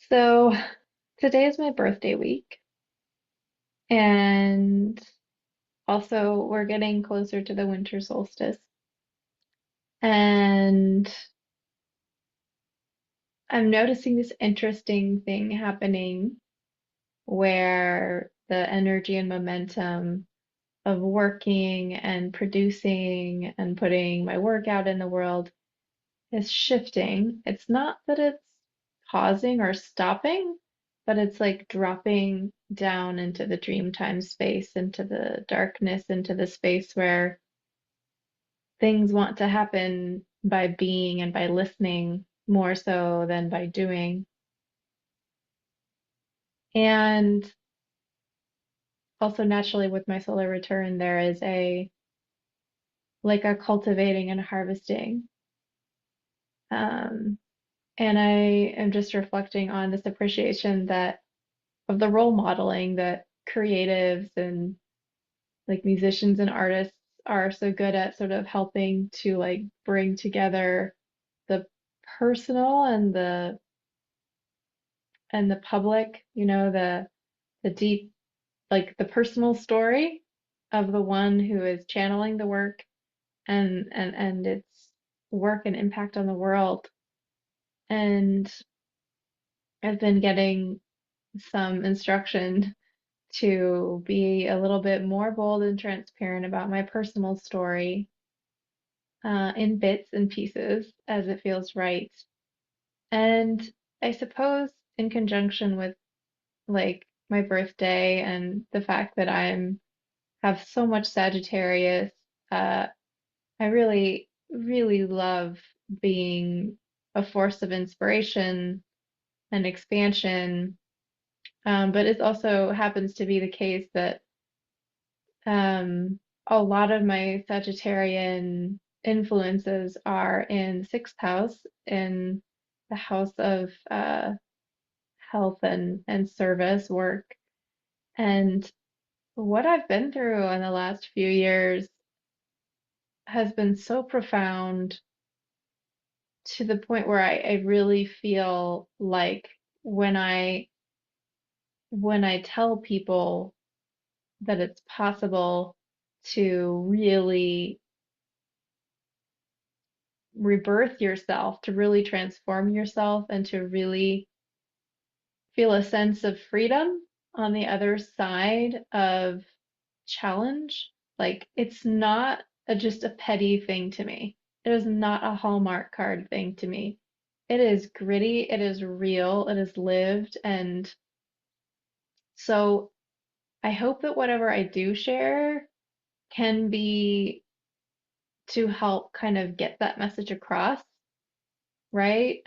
So today is my birthday week, and also we're getting closer to the winter solstice. And I'm noticing this interesting thing happening where the energy and momentum of working and producing and putting my work out in the world is shifting. It's not that it's pausing or stopping, but it's like dropping down into the dream time space, into the darkness, into the space where things want to happen by being and by listening more so than by doing. And also naturally with my solar return, there is a cultivating and harvesting. Um, and I am just reflecting on this appreciation that of the role modeling that creatives and like musicians and artists are so good at sort of helping to like bring together the personal and the public, the deep like the personal story of the one who is channeling the work and its work and impact on the world. And I've been getting some instruction to be a little bit more bold and transparent about my personal story in bits and pieces as it feels right. And I suppose in conjunction with like my birthday and the fact that I'm have so much Sagittarius, uh, I really, really love being a force of inspiration and expansion. But it also happens to be the case that a lot of my Sagittarian influences are in the sixth house, in the house of health and service work. And what I've been through in the last few years has been so profound to the point where I really feel like when I when I tell people that it's possible to really rebirth yourself, to really transform yourself, and to really feel a sense of freedom on the other side of challenge. Like it's not just a petty thing to me. It is not a Hallmark card thing to me. It is gritty, it is real, it is lived. And so I hope that whatever I do share can be to help kind of get that message across, right?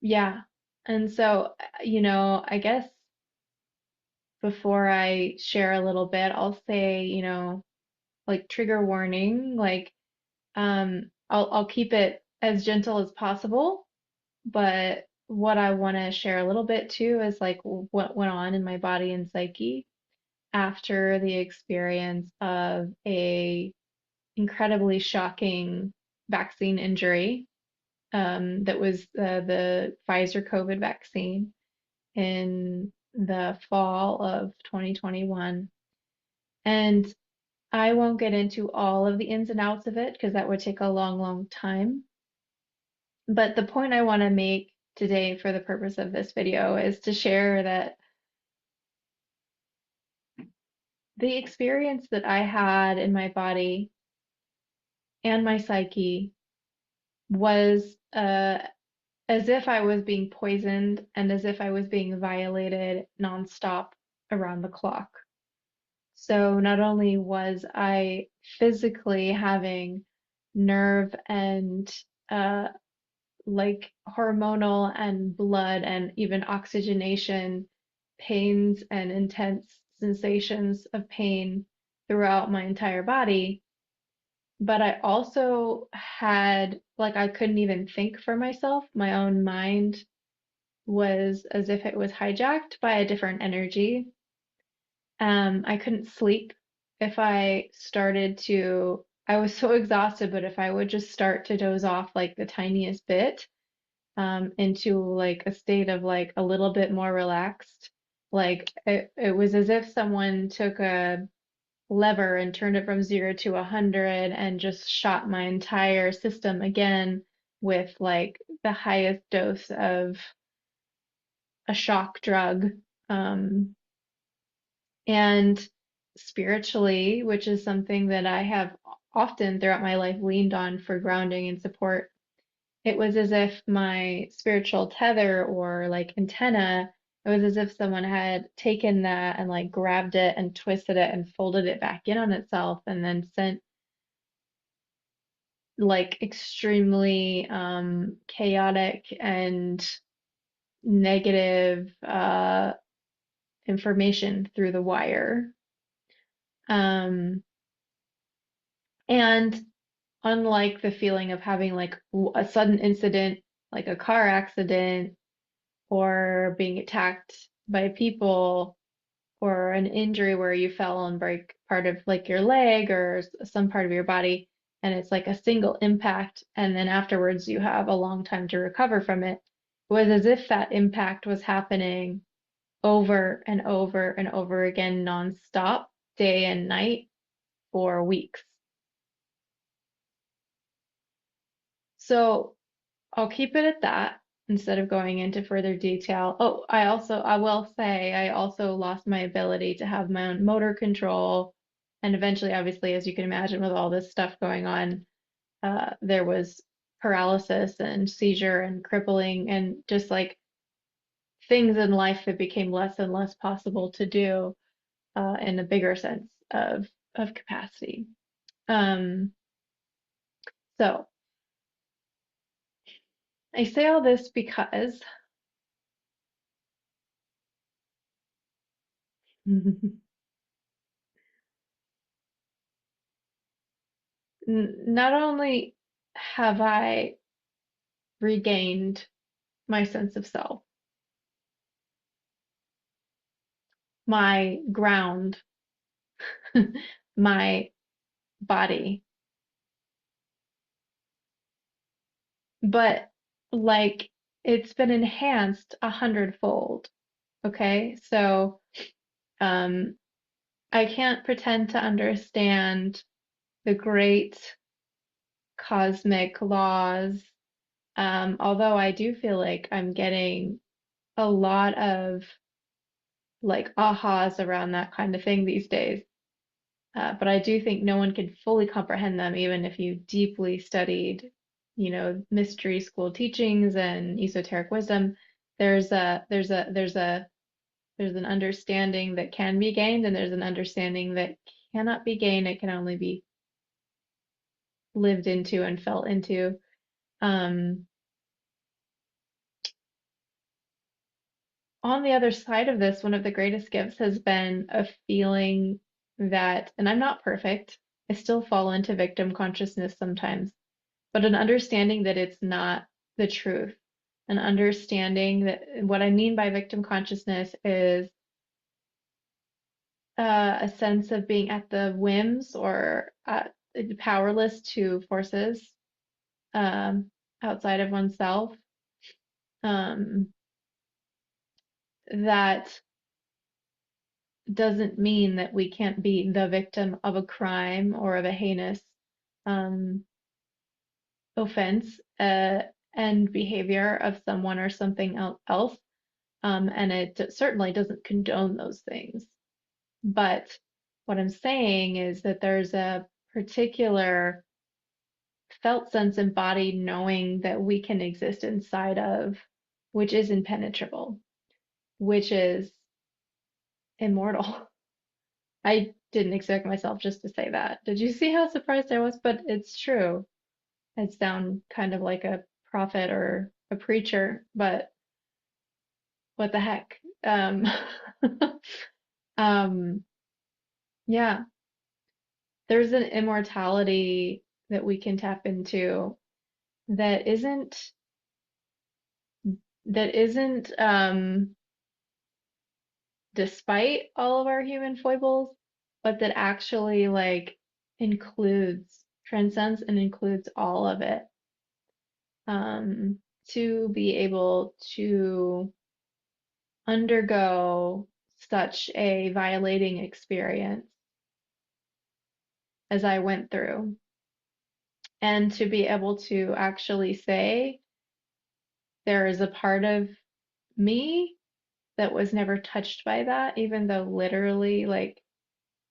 Yeah. And so, I guess before I share a little bit, I'll say, like trigger warning, like I'll keep it as gentle as possible, but what I want to share a little bit too is like what went on in my body and psyche after the experience of a incredibly shocking vaccine injury that was the Pfizer COVID vaccine in the fall of 2021. And I won't get into all of the ins and outs of it because that would take a long, long time. But the point I want to make today for the purpose of this video is to share that the experience that I had in my body and my psyche was as if I was being poisoned and as if I was being violated nonstop around the clock. So not only was I physically having nerve and uh, like hormonal and blood and even oxygenation pains and intense sensations of pain throughout my entire body, but I also had like I couldn't even think for myself. My own mind was as if it was hijacked by a different energy. I couldn't sleep if I started to. I was so exhausted, but if I would just start to doze off like the tiniest bit, into like a state of like a little bit more relaxed, like it was as if someone took a lever and turned it from 0 to 100 and just shot my entire system again with like the highest dose of a shock drug. Um, and spiritually, which is something that I have often throughout my life leaned on for grounding and support, it was as if my spiritual tether or like antenna, it was as if someone had taken that and like grabbed it and twisted it and folded it back in on itself and then sent like extremely chaotic and negative information through the wire. Um, and unlike the feeling of having like a sudden incident, like a car accident or being attacked by people or an injury where you fell and break part of like your leg or some part of your body, and it's like a single impact, and then afterwards you have a long time to recover from it. It was as if that impact was happening over and over and over again, nonstop, day and night for weeks. So I'll keep it at that instead of going into further detail. Oh, I will say, I also lost my ability to have my own motor control. And eventually, obviously, as you can imagine, with all this stuff going on, there was paralysis and seizure and crippling and just like things in life that became less and less possible to do, in a bigger sense of capacity. Um, so I say all this because not only have I regained my sense of self, my ground, my body, but like it's been enhanced 100-fold. Okay, so um, I can't pretend to understand the great cosmic laws, although I do feel like I'm getting a lot of like ahas around that kind of thing these days. But I do think no one can fully comprehend them, even if you deeply studied, mystery school teachings and esoteric wisdom. There's an understanding that can be gained, and there's an understanding that cannot be gained. It can only be lived into and felt into. Um, on the other side of this, one of the greatest gifts has been a feeling that, and I'm not perfect, I still fall into victim consciousness sometimes, but an understanding that it's not the truth. An understanding that what I mean by victim consciousness is a sense of being at the whims or powerless to forces um, outside of oneself. Um, that doesn't mean that we can't be the victim of a crime or of a heinous um, offense and behavior of someone or something else. And it certainly doesn't condone those things. But what I'm saying is that there's a particular felt sense embodied knowing that we can exist inside of, which is impenetrable, which is immortal. I didn't expect myself just to say that. Did you see how surprised I was? But it's true. I sound kind of like a prophet or a preacher, but what the heck? Um, yeah, there's an immortality that we can tap into that isn't despite all of our human foibles, but that actually like includes transcends and includes all of it. To be able to undergo such a violating experience as I went through, and to be able to actually say there is a part of me that was never touched by that, even though literally, like,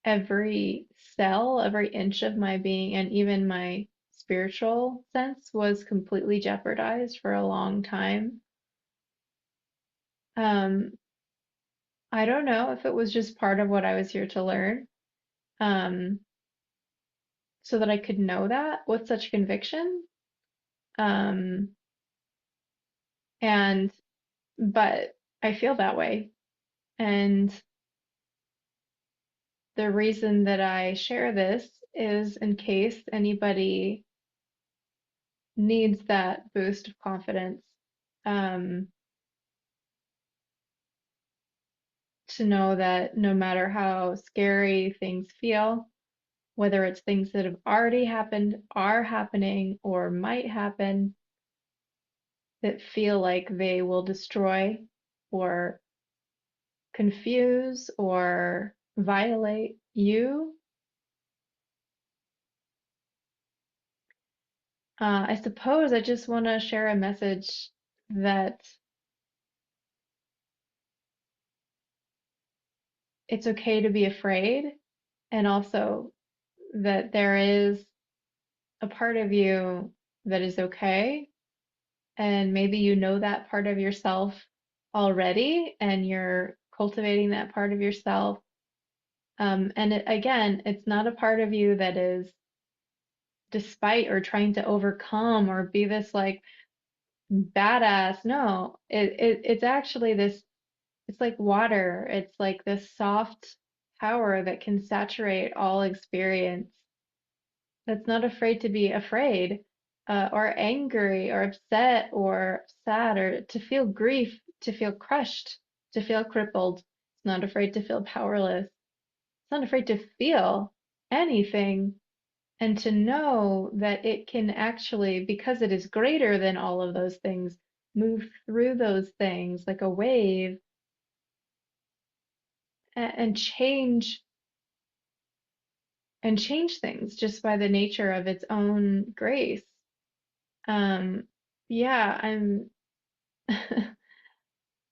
every cell, every inch of my being, and even my spiritual sense was completely jeopardized for a long time. Um, I don't know if it was just part of what I was here to learn, um, so that I could know that with such conviction. Um, and, but I feel that way. And the reason that I share this is in case anybody needs that boost of confidence, um, to know that no matter how scary things feel, whether it's things that have already happened, are happening, or might happen, that feel like they will destroy or confuse or violate you, I suppose I just want to share a message that it's okay to be afraid, and also that there is a part of you that is okay. And maybe you know that part of yourself already, and you're cultivating that part of yourself. And again, it's not a part of you that is despite or trying to overcome or be this like badass. No, it's actually this, it's like water. It's like this soft power that can saturate all experience, that's not afraid to be afraid, or angry or upset or sad, or to feel grief, to feel crushed, to feel crippled. It's not afraid to feel powerless. It's not afraid to feel anything, and to know that it can actually, because it is greater than all of those things, move through those things like a wave, and change things just by the nature of its own grace. Um, yeah,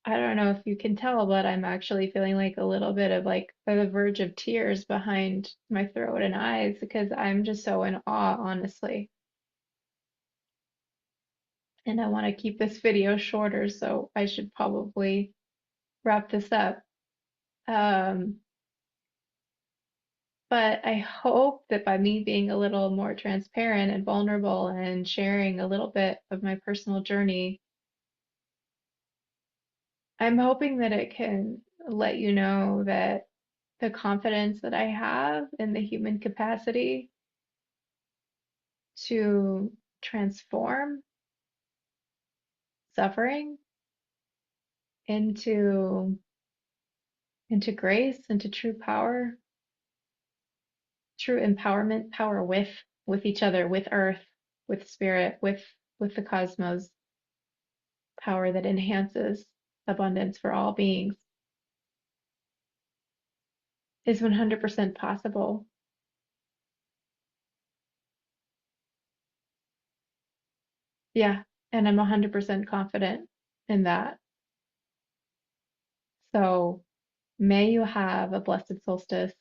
I don't know if you can tell, but I'm actually feeling like a little bit of like the verge of tears behind my throat and eyes, because I'm just so in awe, honestly. And I want to keep this video shorter, so I should probably wrap this up. Um, but I hope that by me being a little more transparent and vulnerable and sharing a little bit of my personal journey, I'm hoping that it can let you know that the confidence that I have in the human capacity to transform suffering into grace, into true power, true empowerment, power with each other, with earth, with spirit, with the cosmos, power that enhances abundance for all beings, is 100% possible. Yeah, and I'm 100% confident in that. So may you have a blessed solstice.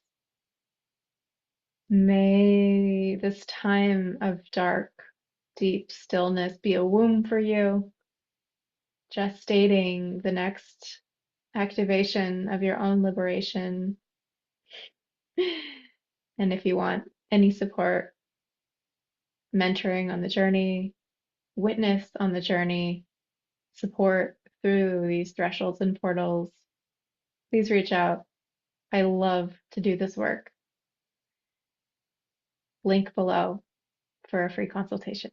May this time of dark, deep stillness be a womb for you, gestating the next activation of your own liberation. And if you want any support, mentoring on the journey, witness on the journey, support through these thresholds and portals, please reach out. I love to do this work. Link below for a free consultation.